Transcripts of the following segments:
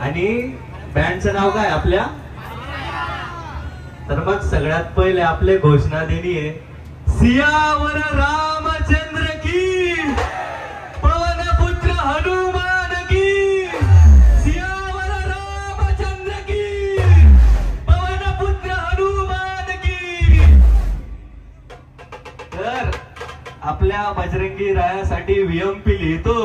आणि बँडचं नाव काय आपल्या? तर मग सगळ्यात पहिले आपले घोषणा देणी आहे, सियावर रामचंद्र की, पवन पुत्र हनुमान की, सियावर रामचंद्र की, पवन पुत्र हनुमान की. तर आपल्या बजरंगी रायासाठी विएमपी लिहितो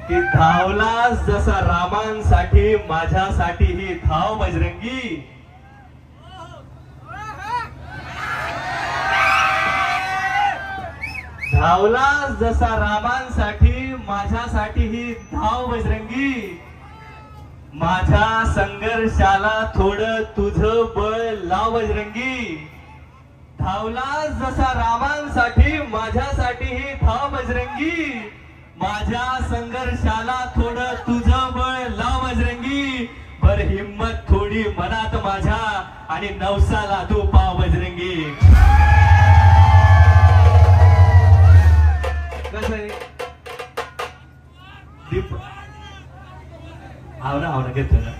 की धावला जसा रामांसाठी माझ्यासाठी ही धाव बजरंगी. धावला जसा रामांसाठी माझ्यासाठी ही धाव बजरंगी. माझ्या संघर्षाला थोडं तुझं बळ लाव बजरंगी. धावला जसा रामांसाठी माझ्यासाठी ही धाव बजरंगी. माझ्या संघर्षाला थोडं तुझं बळ लाव बजरंगी. भर हिम्मत थोडी मनात माझ्या आणि नवसाला तू पाव बजरंगी. कसं आहे दीप? आवडा घेतो ना.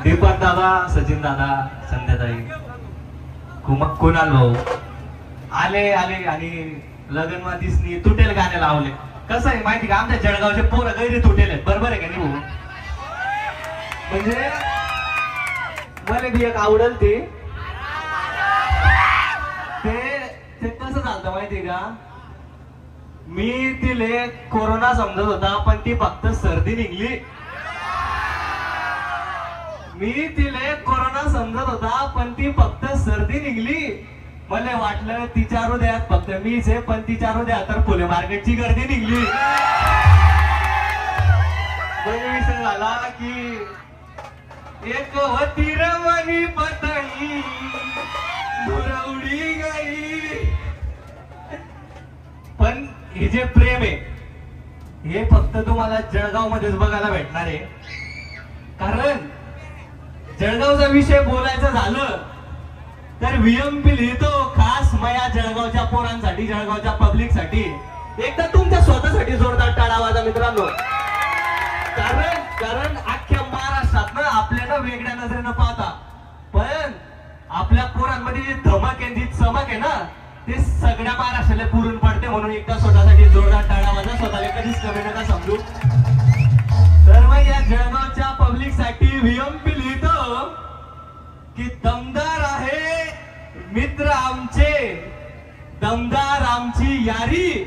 दीपक दादा, सचिन दादा, संध्याताई, कुणाल भाऊ आले आणि लगन मातीसनी तुटेल गाणे लावले. कसं आहे माहिती का, आमच्या जळगावचे पोरं गैरी तुटेल आहेत. बरोबर आहे का नाही भाऊ? म्हणजे मला बी एक आवडल ते कसं चालतं माहिती का, मी तिले कोरोना समजत होता पण ती फक्त सर्दी निघली. मी तिले कोरोना समजत होता पण ती फक्त सर्दी निघली. मला वाटलं तिच्या हृदयात फक्त मीच आहे, पण तिच्या हृदयात तर फुले मार्केटची गर्दी निघली. विषय झाला की एक होती रमणी पतंगी उडी गई. पण हे जे प्रेम आहे हे फक्त तुम्हाला जळगाव मध्येच बघायला भेटणार आहे. कारण जळगावचा विषय बोलायचं झालं तर विएमपी लिहितो खास मया जळगावच्या पोरांसाठी, जळगावच्या पब्लिक साठी. एकदा तुमच्या स्वतःसाठी जोरदार टाळा वाजा मित्रांनो. कारण अख्ख्या महाराष्ट्रात ना आपल्याला वेगळ्या नजरेनं पाहता, पण आपल्या पोरांमध्ये जी धमक आहे, जी चमक आहे ना, ते सगळ्या महाराष्ट्राला पुरून पडते. म्हणून एकदा स्वतःसाठी जोरदार टाळा वाजा. स्वतःला कधीच कमी नका समजू. तर मग या जळगावच्या पब्लिक साठी विएमपी लिहितो की दमदार आहे मित्र आमचे, दमदार आमची यारी.